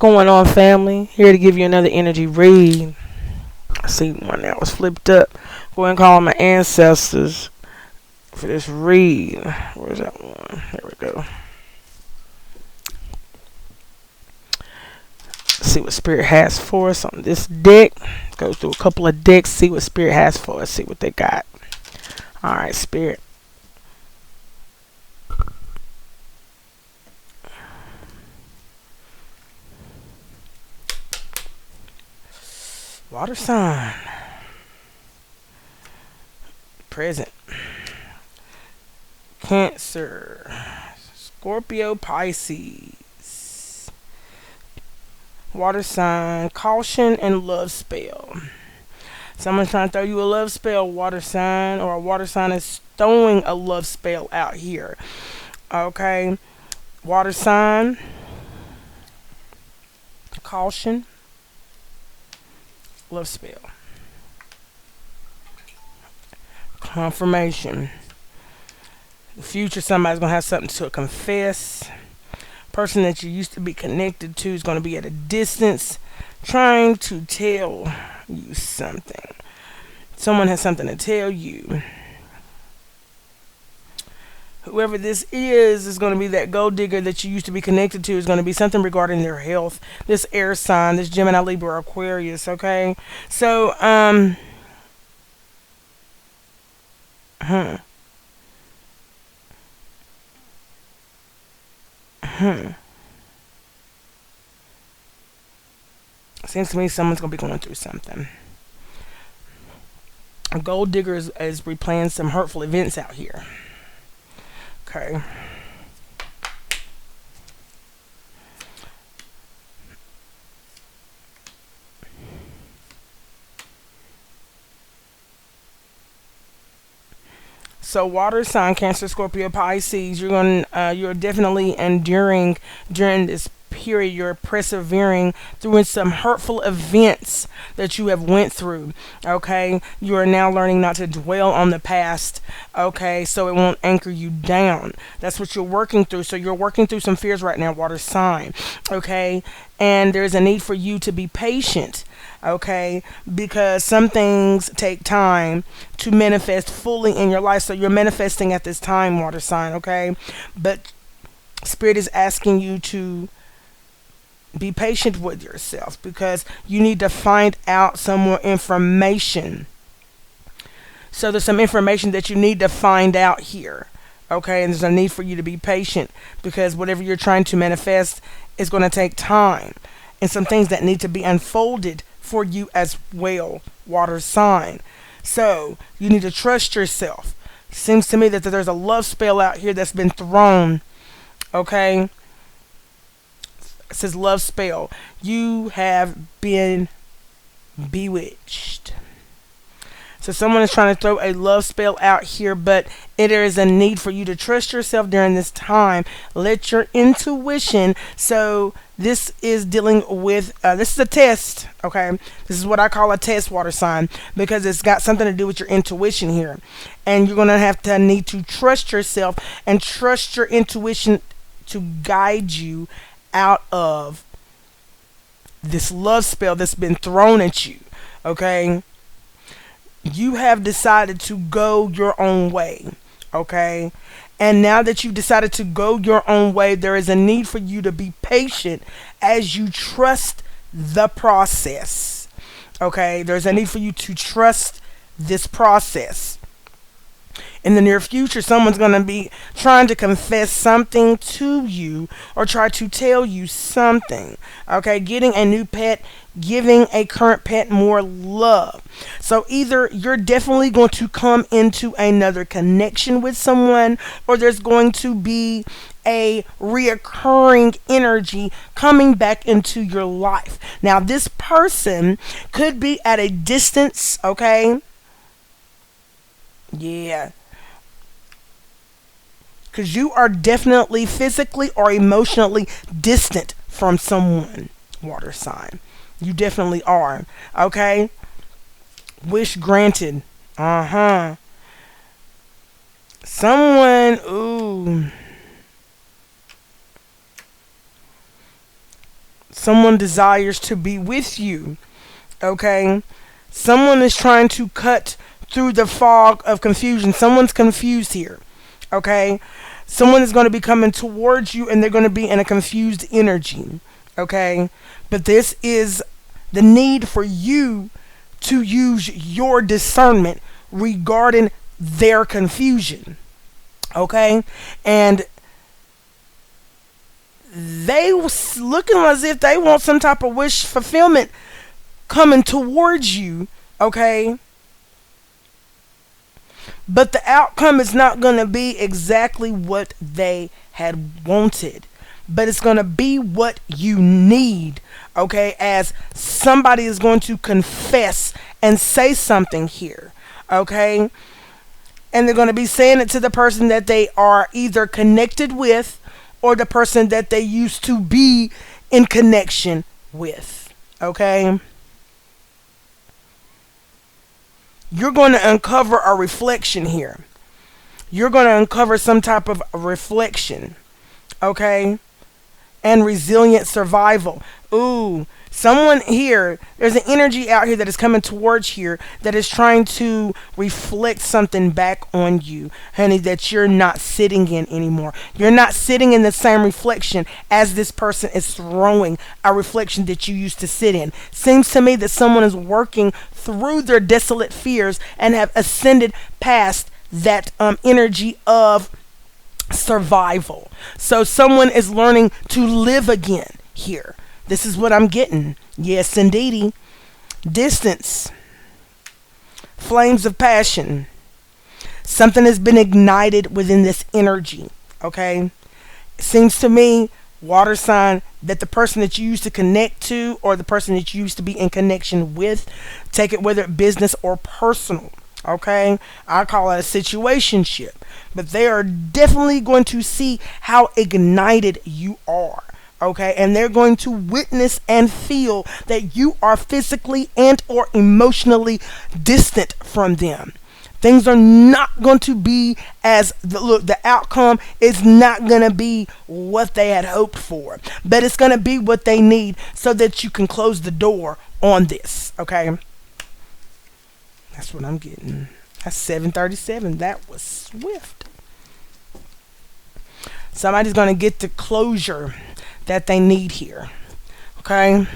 going on, family? Here to give you another energy read. I see one that was flipped up. Go ahead and call on my ancestors for this read. Where's that one? There we go. See what Spirit has for us on this deck. Go through a couple of decks, see what Spirit has for us, see what they got. Alright, Spirit. Water sign. Present. Cancer. Scorpio, Pisces. Water sign. Caution and love spell. Someone's trying to throw you a love spell, water sign, or a water sign is throwing a love spell out here. Okay. Water sign. Caution. Love spell. Confirmation. The future, somebody's going to have something to confess. Person that you used to be connected to is going to be at a distance trying to tell you something. Someone has something to tell you. Whoever this is going to be that gold digger that you used to be connected to. Is going to be something regarding their health. This air sign, this Gemini, Libra, Aquarius, okay? So, Seems to me someone's going to be going through something. A gold digger is replaying some hurtful events out here. Okay. So water sign, Cancer, Scorpio, Pisces, you're definitely enduring during this period. You're persevering through some hurtful events that you have went through. Okay, you are now learning not to dwell on the past. Okay, so it won't anchor you down. That's what you're working through. So you're working through some fears right now, water sign. Okay, and there's a need for you to be patient. Okay, because some things take time to manifest fully in your life. So you're manifesting at this time, water sign. Okay, but Spirit is asking you to be patient with yourself because you need to find out some more information. So there's some information that you need to find out here. Okay, and there's a need for you to be patient because whatever you're trying to manifest is going to take time and some things that need to be unfolded for you as well, water sign. So you need to trust yourself. Seems to me that there's a love spell out here that's been thrown. Okay, it says love spell. You have been bewitched. So someone is trying to throw a love spell out here, but there is a need for you to trust yourself during this time. Let your intuition. So this is dealing with, this is a test, okay? This is what I call a test, water sign, because it's got something to do with your intuition here. And you're going to have to need to trust yourself and trust your intuition to guide you out of this love spell that's been thrown at you, okay? You have decided to go your own way, okay? And now that you've decided to go your own way, there is a need for you to be patient as you trust the process, okay? There's a need for you to trust this process. In the near future, someone's going to be trying to confess something to you or try to tell you something. Okay, getting a new pet, giving a current pet more love. So either you're definitely going to come into another connection with someone, or there's going to be a reoccurring energy coming back into your life. Now, this person could be at a distance, okay? Yeah. Because you are definitely physically or emotionally distant from someone, water sign. You definitely are. Okay? Wish granted. Someone, ooh. Someone desires to be with you. Okay? Someone is trying to cut through the fog of confusion. Someone's confused here. Okay? Someone is going to be coming towards you and they're going to be in a confused energy. Okay? But this is the need for you to use your discernment regarding their confusion. Okay? And they was looking as if they want some type of wish fulfillment coming towards you. Okay? But the outcome is not going to be exactly what they had wanted. But it's going to be what you need. Okay? As somebody is going to confess and say something here. Okay? And they're going to be saying it to the person that they are either connected with or the person that they used to be in connection with. Okay? You're going to uncover a reflection here. You're going to uncover some type of reflection. Okay? And resilient survival. Ooh, someone here, there's an energy out here that is coming towards here that is trying to reflect something back on you, honey, that you're not sitting in anymore. You're not sitting in the same reflection as this person is throwing a reflection that you used to sit in. Seems to me that someone is working through their desolate fears and have ascended past that energy of survival. So someone is learning to live again here. This is what I'm getting. Yes, indeedy. Distance. Flames of passion. Something has been ignited within this energy. Okay? It seems to me, water sign, that the person that you used to connect to or the person that you used to be in connection with, take it whether it business or personal. Okay? I call it a situationship. But they are definitely going to see how ignited you are. Okay, and they're going to witness and feel that you are physically and or emotionally distant from them. Things are not going to be as the outcome is not going to be what they had hoped for, but it's going to be what they need so that you can close the door on this. Okay, that's what I'm getting. That's 737. That was swift. Somebody's going to get the closure that they need here. Okay?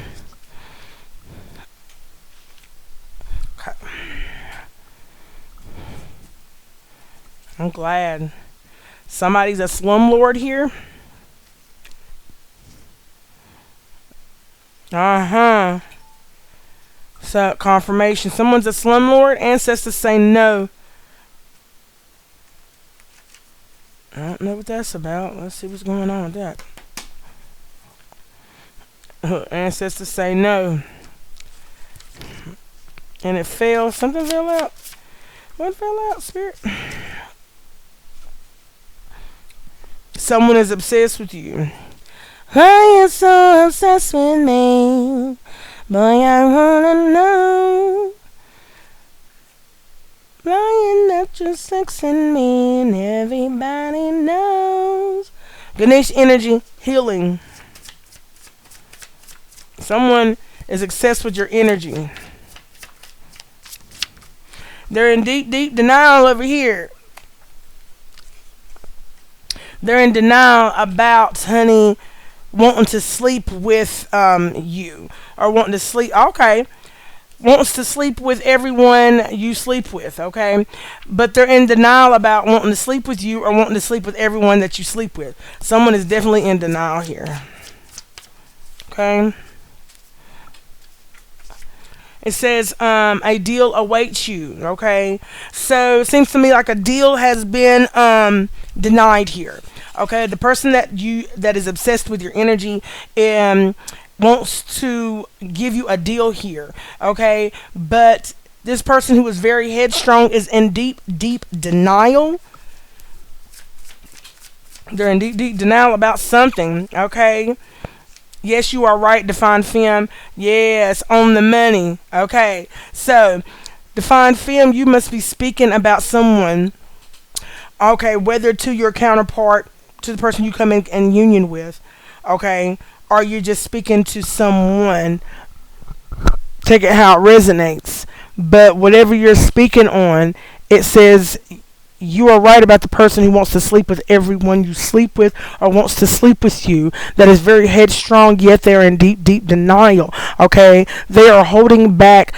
Okay. I'm glad. Somebody's a slumlord here. Uh-huh. So, confirmation. Someone's a slumlord. Ancestors say no. I don't know what that's about. Let's see what's going on with that. Ancestors say no. And it fell. Something fell out. What fell out, Spirit? Someone is obsessed with you. Why you so obsessed with me? Boy, I wanna know. Lying that you're sexing me and everybody knows. Ganesh energy, healing. Someone is obsessed with your energy. They're in deep, deep denial over here. They're in denial about, honey, wanting to sleep with you. Or wanting to sleep, okay. Wants to sleep with everyone you sleep with, okay? But they're in denial about wanting to sleep with you or wanting to sleep with everyone that you sleep with. Someone is definitely in denial here. Okay? It says a deal awaits you. Okay, so it seems to me like a deal has been denied here. Okay, the person that is obsessed with your energy wants to give you a deal here. Okay, but this person who is very headstrong is in deep, deep denial. They're in deep, deep denial about something. Okay. Yes, you are right, Divine Femme. Yes, on the money. Okay, so, Divine Femme, you must be speaking about someone, okay, whether to your counterpart, to the person you come in union with, Okay, or you're just speaking to someone, take it how it resonates. But whatever you're speaking on, it says you are right about the person who wants to sleep with everyone you sleep with or wants to sleep with you, that is very headstrong, yet they're in deep, deep denial. Okay, they are holding back,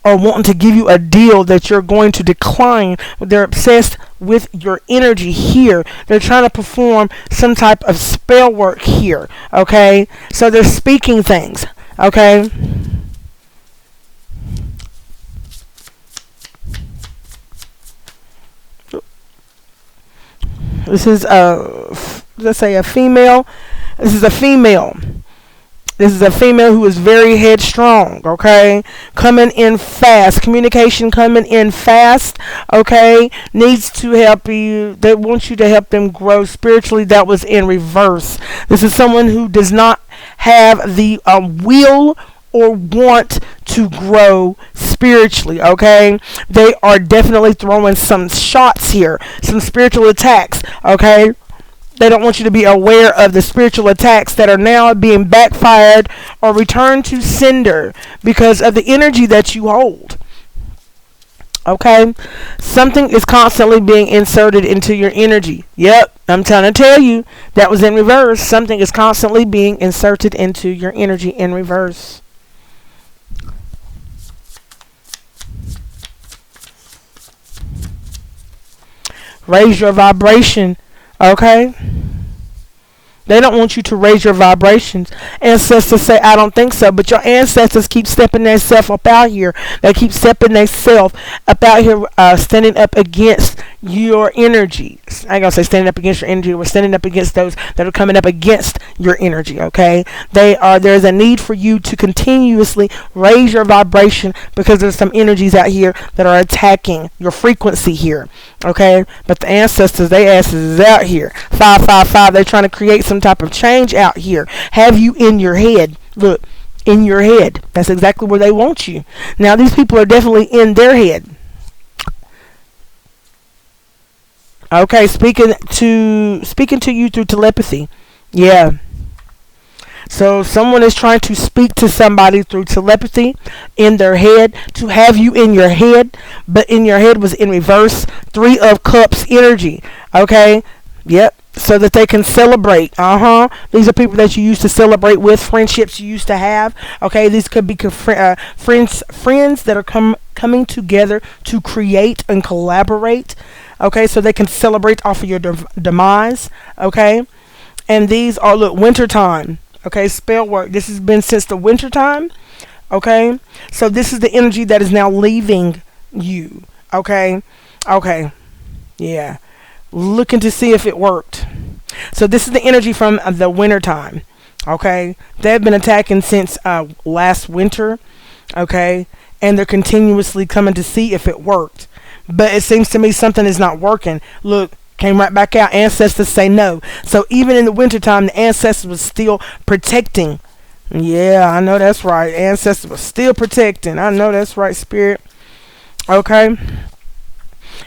or wanting to give you a deal that you're going to decline. They're obsessed with your energy here. They're trying to perform some type of spell work here. Okay, so they're speaking things. Okay, this is let's say a female. This is a female. This is a female who is very headstrong, okay? Coming in fast. Communication coming in fast, okay? Needs to help you. They want you to help them grow spiritually. That was in reverse. This is someone who does not have the will or want to grow spiritually, okay? They are definitely throwing some shots here, some spiritual attacks, okay? They don't want you to be aware of the spiritual attacks that are now being backfired or returned to sender because of the energy that you hold. Okay? Something is constantly being inserted into your energy. Yep, I'm trying to tell you, that was in reverse. Something is constantly being inserted into your energy in reverse. Raise your vibration. Okay? They don't want you to raise your vibrations. Ancestors say, I don't think so. But your ancestors keep stepping themselves up out here. They keep stepping themselves up out here, standing up against your energy. I ain't gonna say standing up against your energy. We're standing up against those that are coming up against your energy. Okay, there's a need for you to continuously raise your vibration because there's some energies out here that are attacking your frequency here. Okay, but the ancestors, they asses is out here. 555. They're trying to create some type of change out here. Have you in your head? Look, in your head. That's exactly where they want you. Now these people are definitely in their head. Okay, speaking to you through telepathy. Yeah. So someone is trying to speak to somebody through telepathy in their head, to have you in your head, but in your head was in reverse. 3 of Cups energy. Okay? Yep. So that they can celebrate. These are people that you used to celebrate with, friendships you used to have. Okay? These could be friends that are coming together to create and collaborate. Okay? So they can celebrate off of your demise. Okay? And these are, look, winter time. Okay, spell work. This has been since the winter time. Okay, so this is the energy that is now leaving you. Okay, okay, yeah. Looking to see if it worked. So this is the energy from the winter time. Okay, they've been attacking since last winter. Okay, and they're continuously coming to see if it worked. But it seems to me something is not working. Look. Came right back out. Ancestors say no. So even in the wintertime, the ancestors was still protecting. Yeah, I know that's right. Ancestors was still protecting. I know that's right, Spirit. Okay.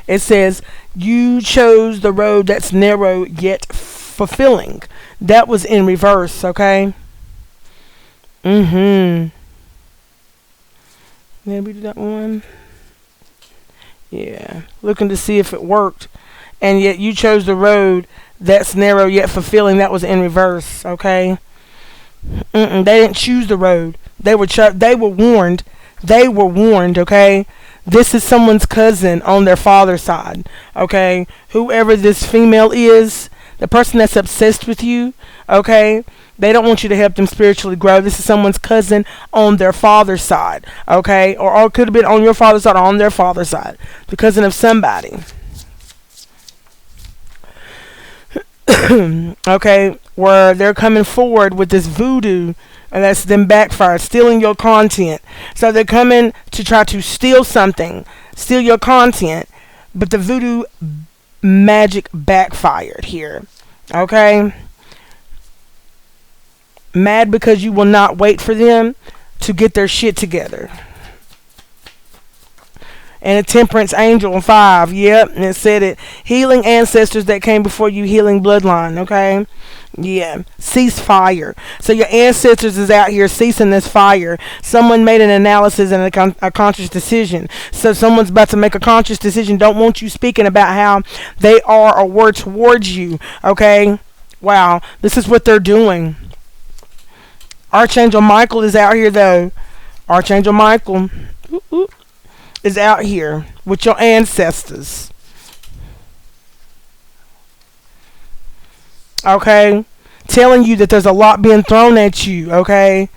It says, you chose the road that's narrow yet fulfilling. That was in reverse, okay? Maybe do that one. Yeah. Looking to see if it worked. And yet you chose the road that's narrow yet fulfilling. That was in reverse. Okay. They didn't choose the road. They were warned. They were warned. Okay. This is someone's cousin on their father's side. Okay. Whoever this female is, the person that's obsessed with you. Okay. They don't want you to help them spiritually grow. This is someone's cousin on their father's side. Okay. Or it could have been on your father's side or on their father's side. The cousin of somebody. Okay, where they're coming forward with this voodoo, and that's them backfired, stealing your content. So they're coming to try to steal something, steal your content, but the voodoo magic backfired here. Okay, mad because you will not wait for them to get their shit together. And a temperance angel on 5. Yep, and it said it. Healing ancestors that came before you, healing bloodline, okay? Yeah, cease fire. So your ancestors is out here ceasing this fire. Someone made an analysis and a conscious decision. So someone's about to make a conscious decision. Don't want you speaking about how they are or were towards you. Okay? Wow, this is what they're doing. Archangel Michael is out here though. Archangel Michael is out here with your ancestors. Okay, telling you that there's a lot being thrown at you. Okay,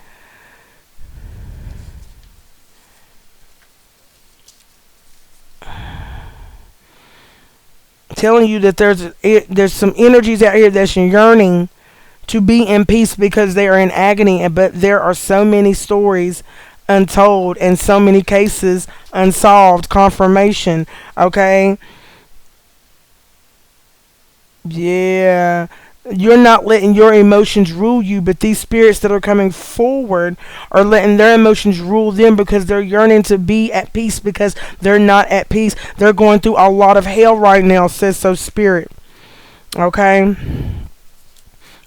telling you that there's some energies out here that's yearning to be in peace because they are in agony, but there are so many stories untold and so many cases unsolved. Confirmation. Okay, yeah. You're not letting your emotions rule you, but these spirits that are coming forward are letting their emotions rule them because they're yearning to be at peace because they're not at peace. They're going through a lot of hell right now, says so spirit. Okay?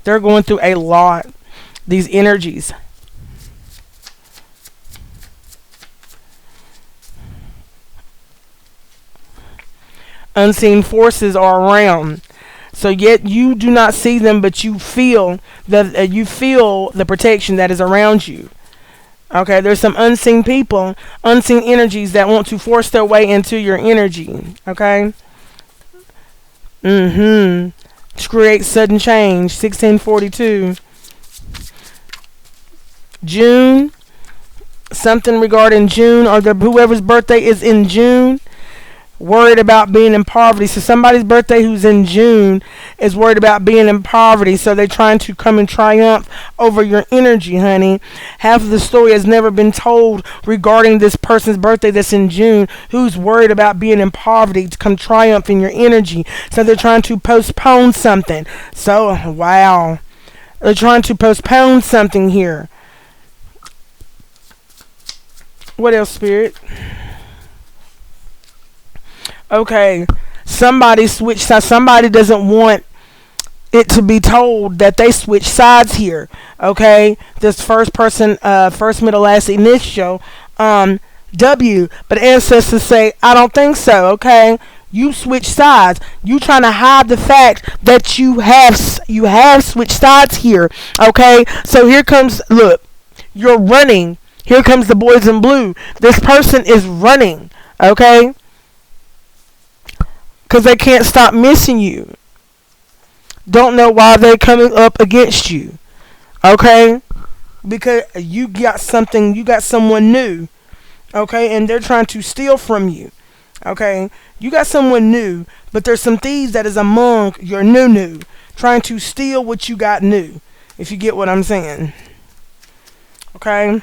They're going through a lot. These energies. Unseen forces are around. So yet you do not see them, but you feel the protection that is around you. Okay, there's some unseen people, unseen energies that want to force their way into your energy. Okay. To create sudden change. 1642. June. Something regarding June or whoever's birthday is in June. Worried about being in poverty. So somebody's birthday who's in June is worried about being in poverty. So they're trying to come and triumph over your energy, honey. Half of the story has never been told regarding this person's birthday that's in June who's worried about being in poverty to come triumph in your energy. So they're trying to postpone something. So, wow. They're trying to postpone something here. What else, Spirit? Okay, somebody switched sides. Somebody doesn't want it to be told that they switch sides here. Okay, this first person, first, middle, last initial, W. But ancestors say, I don't think so. Okay, you switch sides. You trying to hide the fact that you have switched sides here. Okay, so here comes. Look, you're running. Here comes the boys in blue. This person is running. Okay. Because they can't stop missing you. Don't know why they're coming up against you. Okay? Because you got someone new. Okay? And they're trying to steal from you. Okay? You got someone new, but there's some thieves that is among your new. Trying to steal what you got new. If you get what I'm saying. Okay?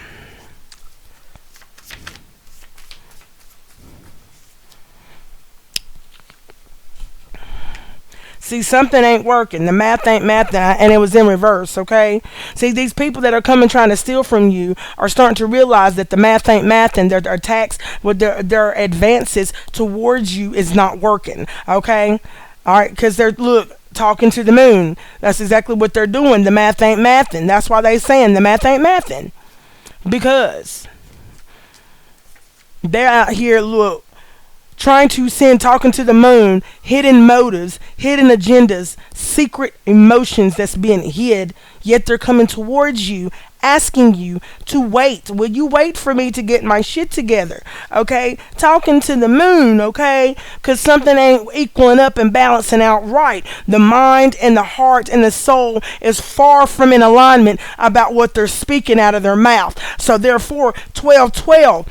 See, something ain't working. The math ain't math, and it was in reverse, okay? See, these people that are coming trying to steal from you are starting to realize that the math ain't math, and their attacks with their advances towards you is not working, okay? All right, because they're, look, talking to the moon. That's exactly what they're doing. The math ain't mathin'. That's why they saying the math ain't mathin'. Because they're out here, look, trying to send, talking to the moon, hidden motives, hidden agendas, secret emotions that's being hid, yet they're coming towards you, asking you to wait. Will you wait for me to get my shit together? Okay? Talking to the moon, okay? Because something ain't equaling up and balancing out right. The mind and the heart and the soul is far from in alignment about what they're speaking out of their mouth. So therefore, 12-12.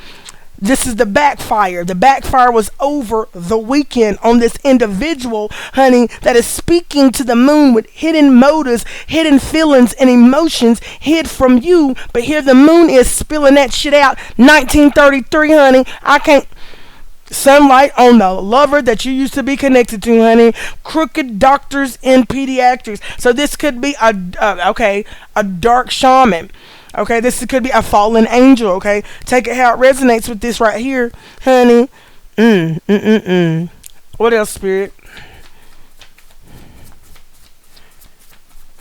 This is the backfire. The backfire was over the weekend on this individual, honey, that is speaking to the moon with hidden motives, hidden feelings, and emotions hid from you. But here the moon is spilling that shit out. 1933, honey. I can't. Sunlight on the lover that you used to be connected to, honey. Crooked doctors in pediatrics. So this could be a dark shaman. Okay, this could be a fallen angel, okay? Take it how it resonates with this right here, honey. What else, Spirit?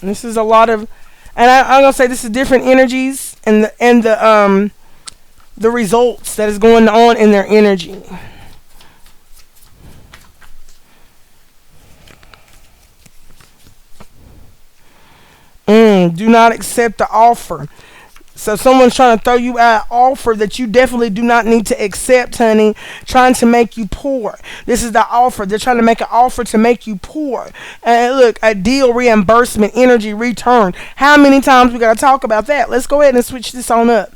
This is a lot of, and I'm gonna say this is different energies and the results that is going on in their energy. Do not accept the offer. So someone's trying to throw you out an offer that you definitely do not need to accept, honey, trying to make you poor. This is the offer. They're trying to make an offer to make you poor. And look, a deal, reimbursement, energy, return. How many times we got to talk about that? Let's go ahead and switch this on up.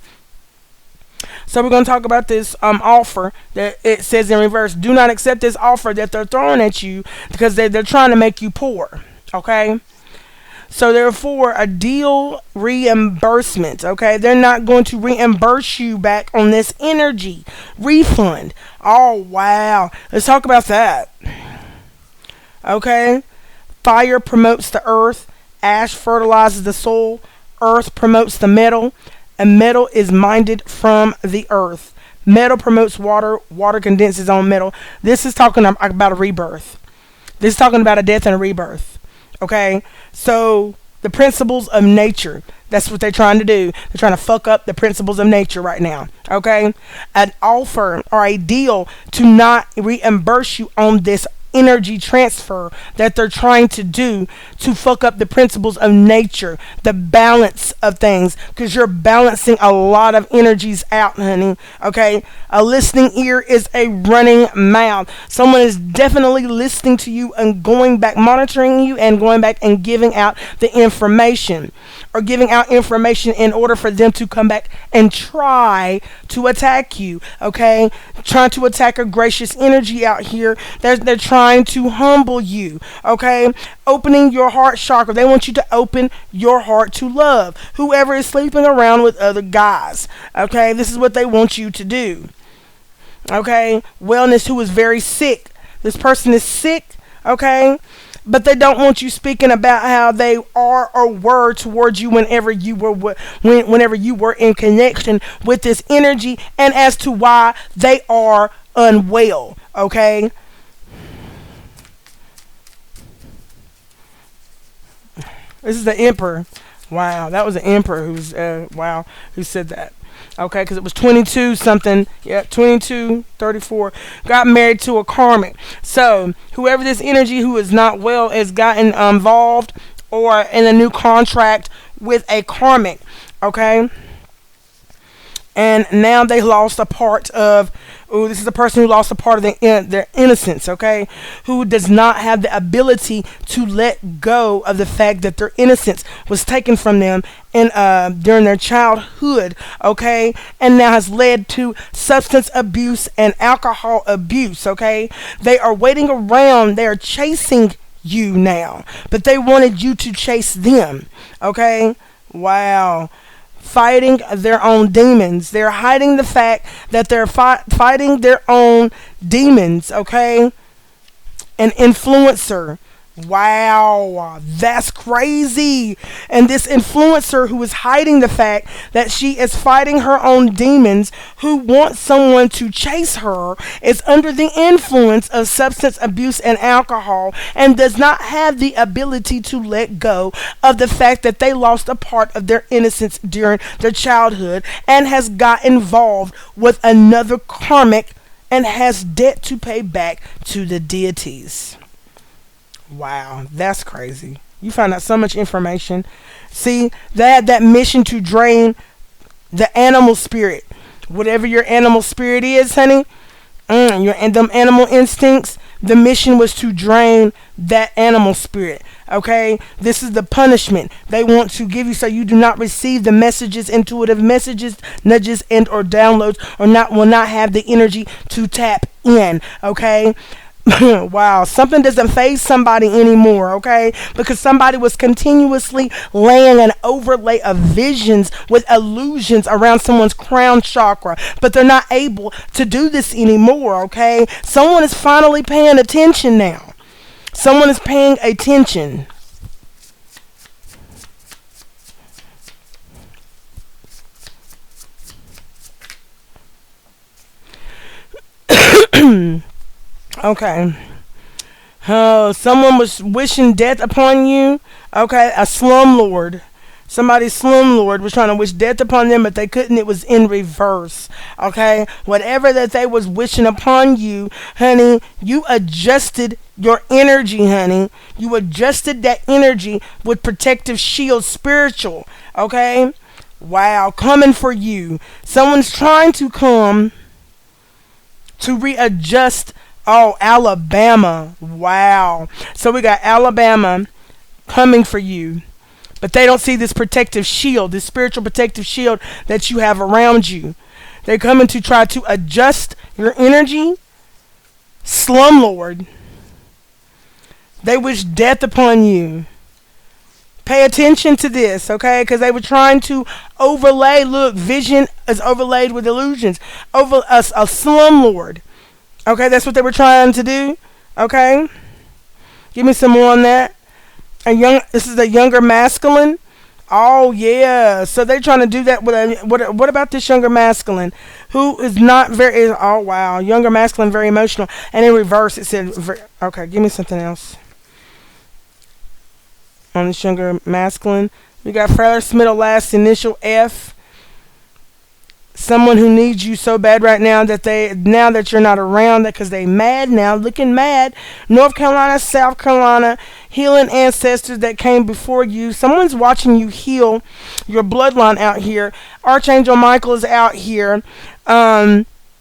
So we're going to talk about this offer that it says in reverse. Do not accept this offer that they're throwing at you because they're trying to make you poor. Okay? So therefore, a deal reimbursement, okay? They're not going to reimburse you back on this energy. Refund. Oh, wow. Let's talk about that. Okay? Fire promotes the earth. Ash fertilizes the soil. Earth promotes the metal. And metal is minded from the earth. Metal promotes water. Water condenses on metal. This is talking about a rebirth. This is talking about a death and a rebirth. Okay, so the principles of nature, that's what they're trying to do. They're trying to fuck up the principles of nature right now. Okay, an offer or a deal to not reimburse you on this energy transfer that they're trying to do to fuck up the principles of nature, the balance of things, because you're balancing a lot of energies out, honey. Okay, a listening ear is a running mouth. Someone is definitely listening to you and going back, monitoring you and going back and giving out the information, or giving out information in order for them to come back and try to attack you. Okay, trying to attack a gracious energy out here. They're trying to humble you. Okay, opening your heart chakra. They want you to open your heart to love whoever is sleeping around with other guys. Okay, this is what they want you to do. Okay, wellness, who is very sick. This person is sick. Okay, but they don't want you speaking about how they are or were towards you whenever you were whenever you were in connection with this energy, and as to why they are unwell. Okay, this is the emperor. Wow, that was the emperor who said that. Okay, because it was 22 something. Yeah, 2234. Got married to a karmic. So whoever this energy who is not well has gotten involved or in a new contract with a karmic. Okay, and now they lost a part of. Oh, this is a person who lost a part of their innocence. Okay, who does not have the ability to let go of the fact that their innocence was taken from them in during their childhood. Okay, and now has led to substance abuse and alcohol abuse. Okay, they are waiting around. They are chasing you now, but they wanted you to chase them. Okay, wow. Fighting their own demons. They're hiding the fact that they're fighting their own demons. Okay, an influencer. Wow, that's crazy. And this influencer who is hiding the fact that she is fighting her own demons, who wants someone to chase her, is under the influence of substance abuse and alcohol, and does not have the ability to let go of the fact that they lost a part of their innocence during their childhood, and has got involved with another karmic and has debt to pay back to the deities. Wow, that's crazy. You find out so much information. See, they had that mission to drain the animal spirit. Whatever your animal spirit is, honey, and them animal instincts, the mission was to drain that animal spirit. Okay, this is the punishment they want to give you, so you do not receive the messages, intuitive messages, nudges, and or downloads, or will not have the energy to tap in. Okay. Wow, something doesn't phase somebody anymore, okay? Because somebody was continuously laying an overlay of visions with illusions around someone's crown chakra, but they're not able to do this anymore, okay? Someone is finally paying attention now. Someone is paying attention. Okay. Oh, someone was wishing death upon you. Okay, a slumlord. Somebody's slumlord was trying to wish death upon them, but they couldn't. It was in reverse. Okay, whatever that they was wishing upon you, honey, you adjusted your energy, honey. You adjusted that energy with protective shield, spiritual. Okay, wow, coming for you. Someone's trying to come to readjust. Oh, Alabama. Wow. So we got Alabama coming for you. But they don't see this protective shield, this spiritual protective shield that you have around you. They're coming to try to adjust your energy. Slumlord. They wish death upon you. Pay attention to this, okay? Because they were trying to overlay. Look, vision is overlaid with illusions. Over a slumlord. Okay, that's what they were trying to do. Okay, give me some more on that. This is a younger masculine. Oh yeah, so they're trying to do that with a. What about this younger masculine, who is not very? Oh wow, younger masculine, very emotional, and in reverse it said. Okay, give me something else. On this younger masculine, we got first, middle, last initial F. Someone who needs you so bad right now that now that you're not around, that because they mad now, looking mad. North Carolina, South Carolina, healing ancestors that came before you. Someone's watching you heal your bloodline out here. Archangel Michael is out here.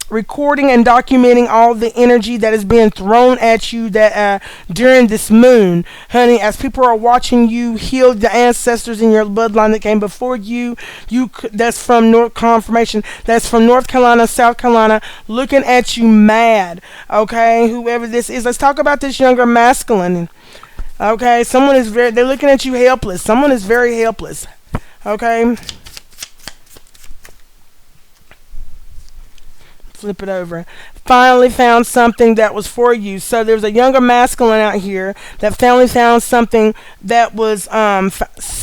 Recording and documenting all the energy that is being thrown at you that during this moon, honey, as people are watching you heal the ancestors in your bloodline that came before you. That's from North Confirmation. That's from North Carolina, South Carolina, looking at you mad. Okay, whoever this is, let's talk about this younger masculine. Okay, they're looking at you helpless. Someone is very helpless. Okay. Flip it over. Finally found something that was for you. So there's a younger masculine out here that finally found something that was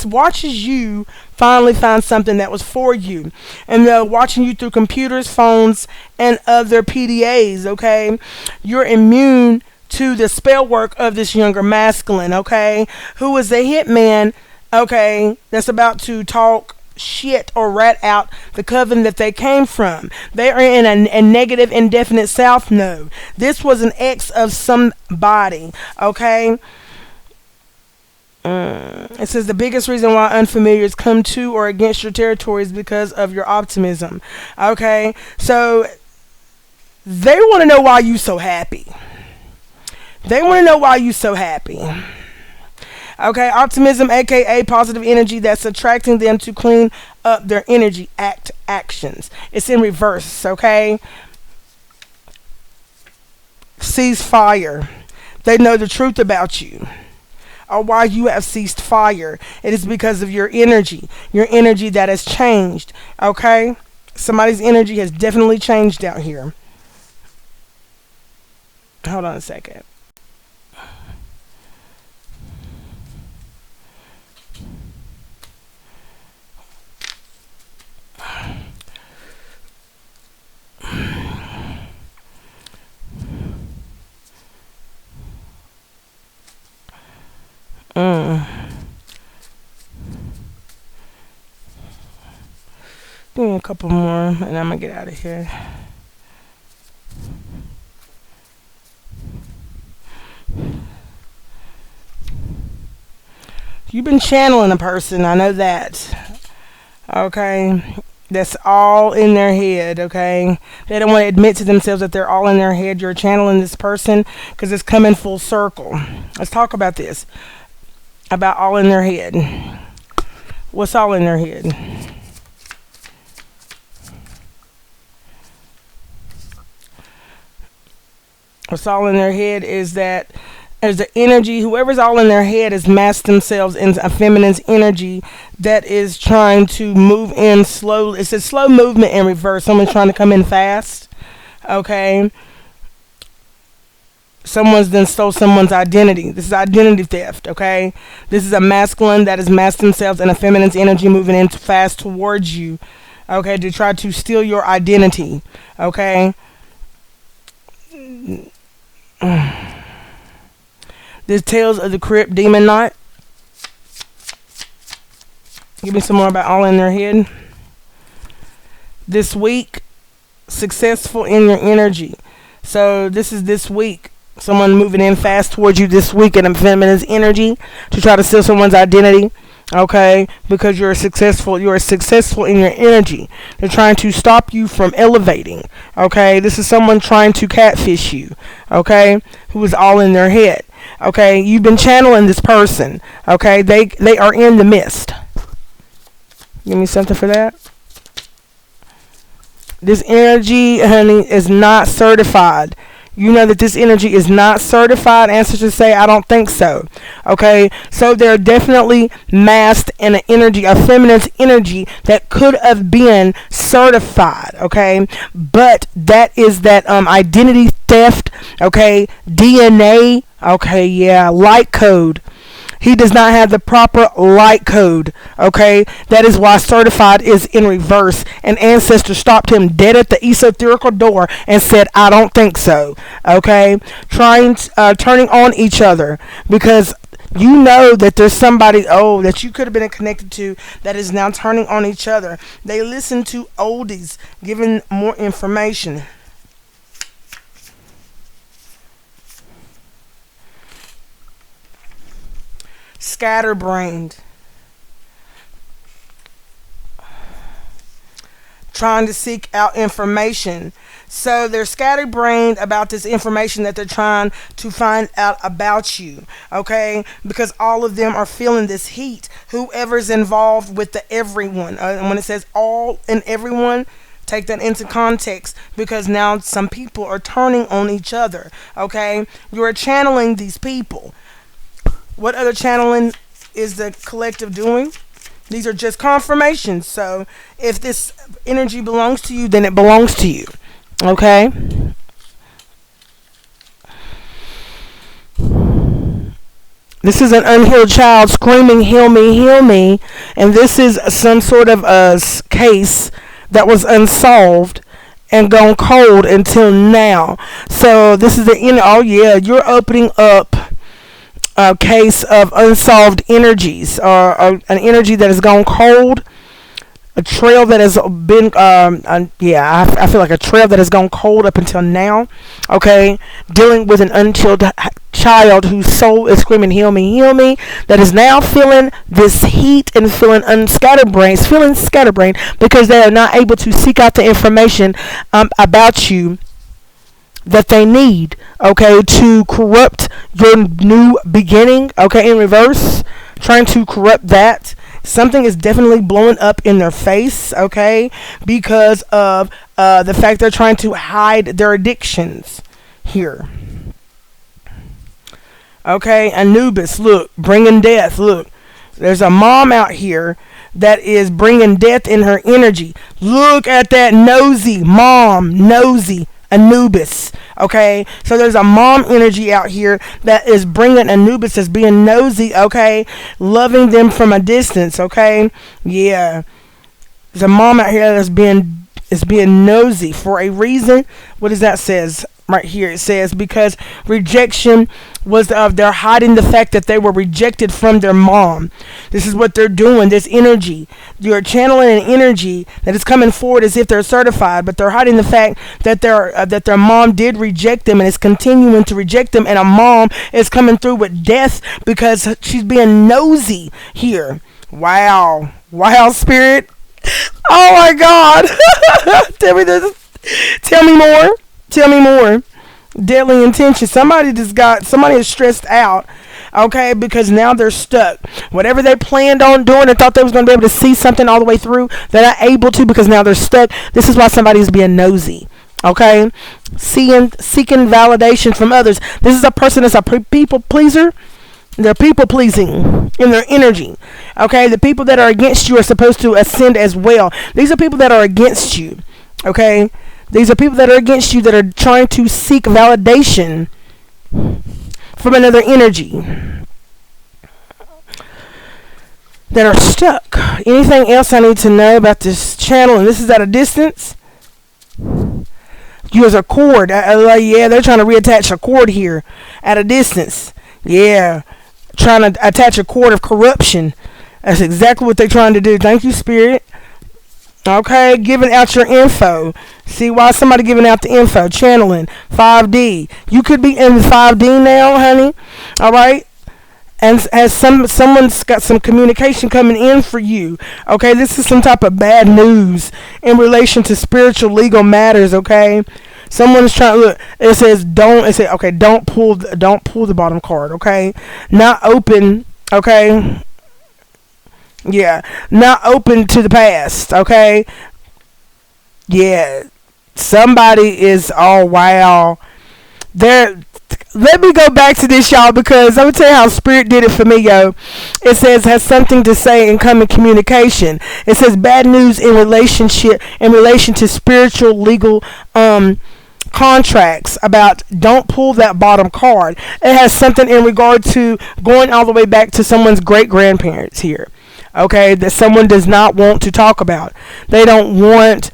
watches you finally find something that was for you, and they're watching you through computers, phones, and other PDAs. Okay, you're immune to the spell work of this younger masculine. Okay, who is a hitman. Okay, that's about to talk shit or rat out the coven that they came from. They are in a negative indefinite south node. This was an ex of somebody. Okay, it says the biggest reason why unfamiliars come to or against your territory is because of your optimism. Okay, so they want to know why you so happy. They want to know why you so happy. Okay, optimism, aka positive energy that's attracting them to clean up their energy actions. It's in reverse, okay? Cease fire. They know the truth about you, or why you have ceased fire. It is because of your energy that has changed, okay? Somebody's energy has definitely changed out here. Hold on a second. Give me a couple more and I'm gonna get out of here. You've been channeling a person, I know that. Okay, that's all in their head. Okay, they don't want to admit to themselves that they're all in their head. You're channeling this person because it's coming full circle. Let's talk about this, about all in their head. What's all in their head? What's all in their head is that there's the energy. Whoever's all in their head has masked themselves in a feminine's energy that is trying to move in slowly. It's a slow movement in reverse. Someone's trying to come in fast. Okay. Someone's then stole someone's identity. This is identity theft. Okay. This is a masculine that has masked themselves in a feminine's energy, moving in fast towards you. Okay, to try to steal your identity. Okay. This Tales of the Crypt Demon Knight. Give me some more about all in their head. This week, successful in your energy. So this is this week. Someone moving in fast towards you this week in a feminine energy to try to steal someone's identity. Okay, because you're successful in your energy. They're trying to stop you from elevating. Okay, this is someone trying to catfish you. Okay, who is all in their head. Okay, you've been channeling this person. Okay, they are in the mist. Give me something for that. This energy, honey, is not certified. You know that this energy is not certified. Ancestors say, I don't think so. Okay, so they're definitely masked in an energy, a feminine energy that could have been certified. Okay, but that is that identity theft. Okay, DNA. Okay, yeah, light code. He does not have the proper light code. Okay, that is why certified is in reverse. And ancestor stopped him dead at the esoterical door and said, "I don't think so." Okay, turning on each other because you know that there's somebody that you could have been connected to that is now turning on each other. They listen to oldies, giving more information. Scatterbrained, trying to seek out information. So they're scatterbrained about this information that they're trying to find out about you. Okay, because all of them are feeling this heat. Whoever's involved with the everyone, and when it says all and everyone, take that into context because now some people are turning on each other. Okay, you're channeling these people. What other channeling is the collective doing? These are just confirmations. So if this energy belongs to you, then it belongs to you. Okay? This is an unhealed child screaming, "Heal me, heal me." And this is some sort of a case that was unsolved and gone cold until now. So this is you're opening up a case of unsolved energies, or an energy that has gone cold, a trail that has been I feel like a trail that has gone cold up until now. Okay, dealing with an unhealed child whose soul is screaming, "Heal me, heal me," that is now feeling this heat and feeling scatterbrained because they are not able to seek out the information about you that they need, okay, to corrupt your new beginning, okay, in reverse, trying to corrupt that. Something is definitely blowing up in their face, okay, because of the fact they're trying to hide their addictions here. Okay, Anubis, look, bringing death, look. There's a mom out here that is bringing death in her energy. Look at that nosy Anubis. Okay, so there's a mom energy out here that is bringing Anubis as being nosy. Okay, loving them from a distance. Okay, yeah, there's a mom out here that's being nosy for a reason. What does that says right here? It says because rejection was they're hiding the fact that they were rejected from their mom. This is what they're doing. This energy, you're channeling an energy that is coming forward as if they're certified, but they're hiding the fact that their mom did reject them and is continuing to reject them, and a mom is coming through with death because she's being nosy here. Wow, spirit. Oh my God. Tell me this. Tell me more. Deadly intention. Somebody is stressed out, okay, because now they're stuck. Whatever they planned on doing and thought they was going to be able to see something all the way through, they're not able to because now they're stuck. This is why somebody is being nosy, okay, seeking validation from others. This is a person that's a people pleaser. They're people pleasing in their energy. Okay, the people that are against you are supposed to ascend as well. These are people that are against you. Okay, these are people that are against you that are trying to seek validation from another energy. That are stuck. Anything else I need to know about this channel? And this is at a distance. Use a cord. Like, yeah, they're trying to reattach a cord here at a distance. Yeah, trying to attach a cord of corruption. That's exactly what they're trying to do. Thank you, Spirit. Okay, giving out your info. See why somebody giving out the info? Channeling 5D. You could be in 5D now, honey. All right. And as someone's got some communication coming in for you. Okay, this is some type of bad news in relation to spiritual legal matters. Okay, someone's trying to look. It says don't. It says okay. Don't pull the bottom card. Okay, not open. Okay. Yeah, not open to the past. Okay. Yeah, somebody is. Oh wow. There. Let me go back to this, y'all, because I'm gonna tell you how Spirit did it for me, yo. It says has something to say in coming communication. It says bad news in relation to spiritual legal contracts about don't pull that bottom card. It has something in regard to going all the way back to someone's great grandparents here. Okay, that someone does not want to talk about. They don't want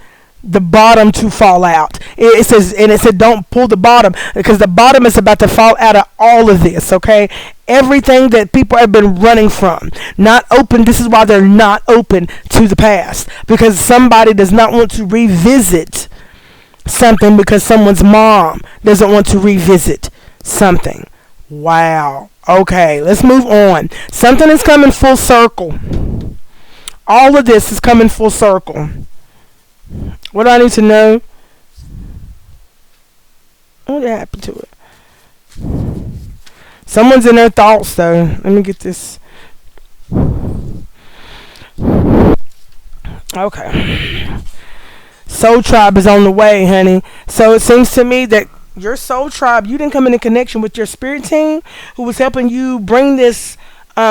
the bottom to fall out. It says, and it said don't pull the bottom because the bottom is about to fall out of all of this. Okay, everything that people have been running from, not open. This is why they're not open to the past, because somebody does not want to revisit something, because someone's mom doesn't want to revisit something. Wow. Okay, let's move on. Something is coming full circle. All of this is coming full circle. What do I need to know? What happened to it? Someone's in their thoughts, though. Let me get this. Okay. Soul Tribe is on the way, honey. So it seems to me that your soul tribe, you didn't come into connection with your spirit team who was helping you bring this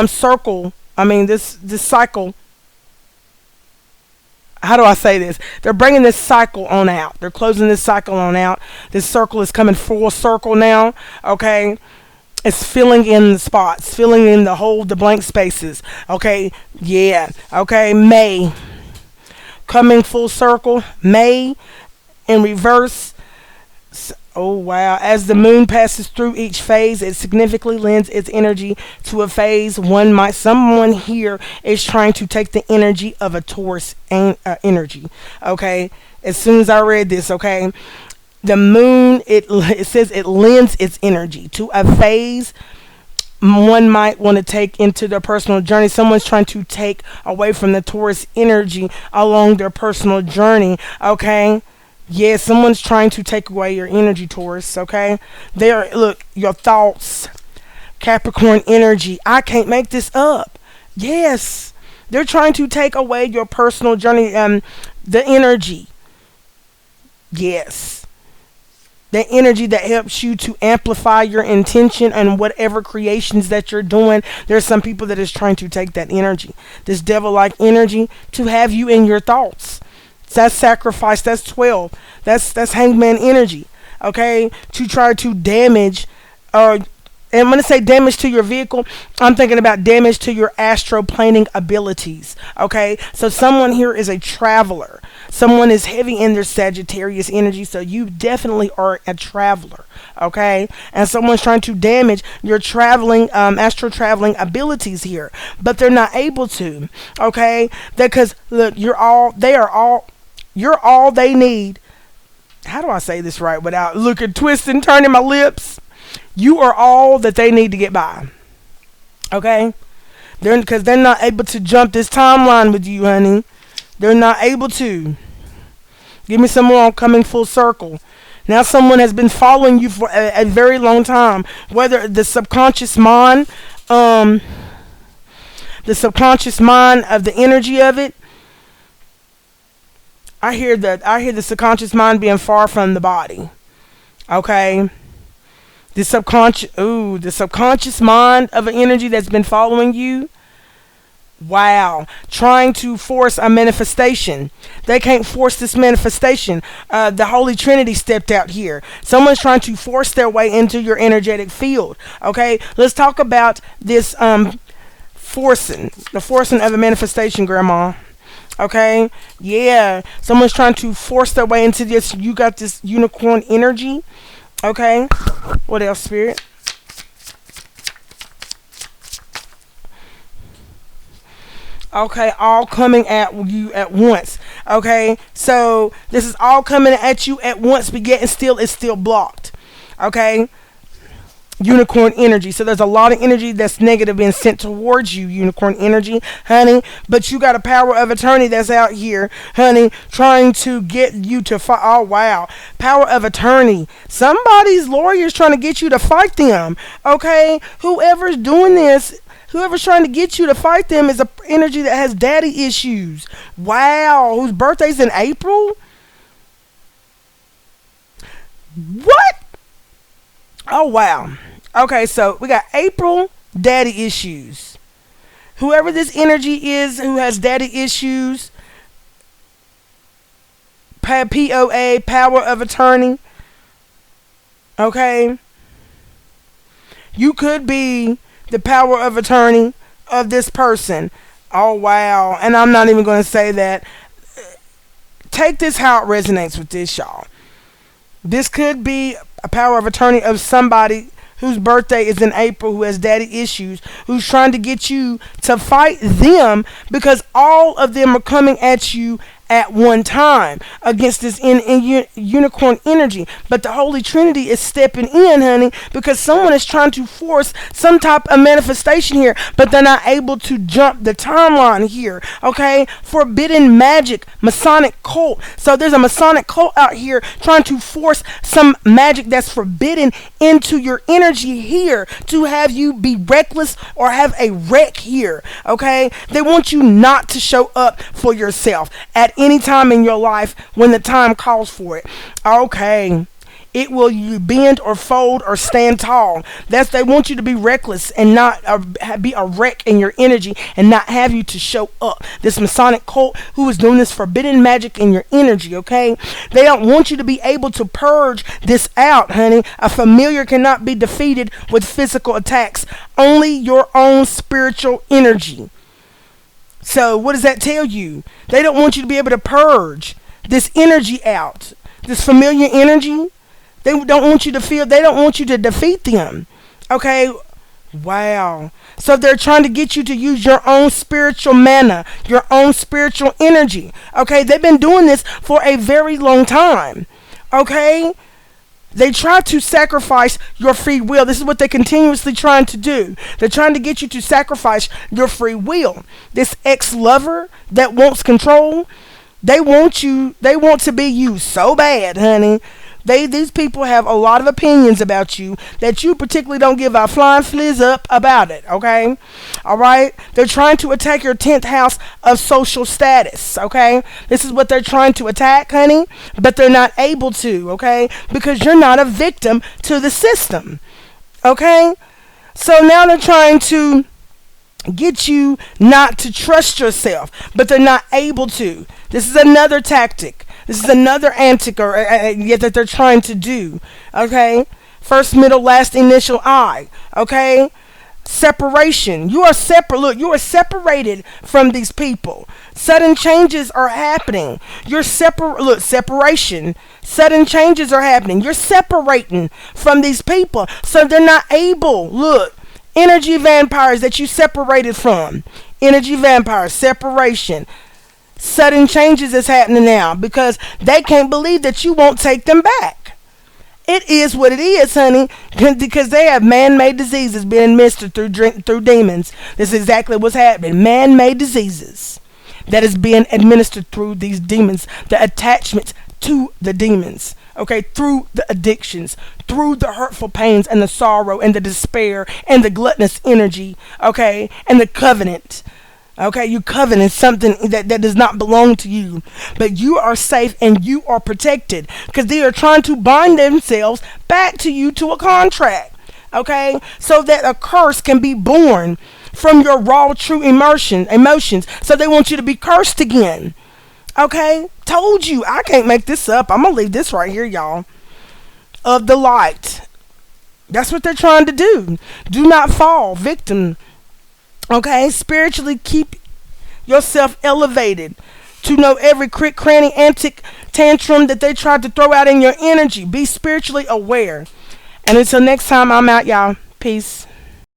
circle. I mean, this cycle. How do I say this? They're bringing this cycle on out. They're closing this cycle on out. This circle is coming full circle now. Okay. It's filling in the spots, filling in the blank spaces. Okay. Yeah. Okay. May. Coming full circle. May in reverse. Oh wow. As the moon passes through each phase, it significantly lends its energy to a phase. Someone here is trying to take the energy of a Taurus energy. Okay. As soon as I read this, okay, the moon, it says it lends its energy to a phase one might want to take into their personal journey. Someone's trying to take away from the Taurus energy along their personal journey. Okay. Yeah, someone's trying to take away your energy, Taurus, okay? Look, your thoughts, Capricorn energy. I can't make this up. Yes, they're trying to take away your personal journey, the energy. Yes. The energy that helps you to amplify your intention and whatever creations that you're doing. There's some people that is trying to take that energy, this devil-like energy, to have you in your thoughts. That's sacrifice. That's 12. That's hangman energy. Okay, to try to damage, and when I say damage to your vehicle, I'm thinking about damage to your astroplaning abilities. Okay, so someone here is a traveler. Someone is heavy in their Sagittarius energy, so you definitely are a traveler. Okay, and someone's trying to damage your traveling, astro traveling abilities here, but they're not able to. Okay, because look, you're all they need. How do I say this right without looking, twisting, turning my lips? You are all that they need to get by. Okay? Because they're not able to jump this timeline with you, honey. They're not able to. Give me some more on coming full circle. Now someone has been following you for a very long time. Whether the subconscious mind of the energy of it. I hear the subconscious mind being far from the body. Okay. The subconscious mind of an energy that's been following you. Wow. Trying to force a manifestation. They can't force this manifestation. The Holy Trinity stepped out here. Someone's trying to force their way into your energetic field. Okay. Let's talk about this the forcing of a manifestation, Grandma. Okay, yeah, someone's trying to force their way into this. You got this unicorn energy. Okay, what else, spirit? Okay, all coming at you at once. Okay, so this is all coming at you at once, but yet and still it's still blocked. Okay, unicorn energy. So there's a lot of energy that's negative being sent towards you, unicorn energy, honey. But you got a power of attorney that's out here, honey, trying to get you to fight. Oh wow, power of attorney. Somebody's lawyer's trying to get you to fight them. Okay, whoever's doing this. Whoever's trying to get you to fight them is a energy that has daddy issues. Wow, whose birthday's in April? What? Oh wow. Okay, so we got April daddy issues. Whoever this energy is who has daddy issues, POA, power of attorney. Okay. You could be the power of attorney of this person. Oh wow. And I'm not even going to say that. Take this how it resonates with this, y'all. This could be a power of attorney of somebody whose birthday is in April, who has daddy issues, who's trying to get you to fight them because all of them are coming at you at one time against this unicorn energy. But the Holy Trinity is stepping in, honey, because someone is trying to force some type of manifestation here, but they're not able to jump the timeline here. Okay, forbidden magic, Masonic cult. So there's a Masonic cult out here trying to force some magic that's forbidden into your energy here to have you be reckless or have a wreck here. Okay, they want you not to show up for yourself at any time in your life when the time calls for it. Okay, it will you bend or fold or stand tall. That's, they want you to be reckless and not be a wreck in your energy and not have you to show up. This Masonic cult who is doing this forbidden magic in your energy. Okay, they don't want you to be able to purge this out, honey. A familiar cannot be defeated with physical attacks, only your own spiritual energy. So what does that tell you? They don't want you to be able to purge this energy out, this familiar energy. They don't want you to feel, they don't want you to defeat them. Okay, wow. So they're trying to get you to use your own spiritual mana, your own spiritual energy. Okay, they've been doing this for a very long time. Okay, they try to sacrifice your free will. This is what they're continuously trying to do. They're trying to get you to sacrifice your free will. This ex-lover that wants control, they want to be you so bad, honey. These people have a lot of opinions about you that you particularly don't give a flying fliz up about it, okay? All right? They're trying to attack your 10th house of social status, okay? This is what they're trying to attack, honey, but they're not able to, okay? Because you're not a victim to the system, okay? So now they're trying to get you not to trust yourself, but they're not able to. This is another tactic. This is another antic or yet that they're trying to do. Okay, first, middle, last, initial I. Okay, separation. You are separate. Look, you are separated from these people. Sudden changes are happening. You're separate. Look, separation. Sudden changes are happening. You're separating from these people, so they're not able. Look. Energy vampires that you separated from. Energy vampires, separation. Sudden changes is happening now because they can't believe that you won't take them back. It is what it is, honey, because they have man-made diseases being administered through demons. This is exactly what's happening. Man-made diseases that is being administered through these demons. The attachments to the demons. Okay, through the addictions, through the hurtful pains and the sorrow and the despair and the gluttonous energy, okay, and the covenant. Okay, you covenant something that does not belong to you, but you are safe and you are protected because they are trying to bind themselves back to you to a contract. Okay, so that a curse can be born from your raw, true emotions. So they want you to be cursed again. Okay, told you, I can't make this up. I'm gonna leave this right here, y'all. Of the light. That's what they're trying to do. Do not fall victim. Okay, spiritually keep yourself elevated. to know every crick, cranny, antic tantrum that they tried to throw out in your energy. Be spiritually aware. And until next time, I'm out, y'all. Peace.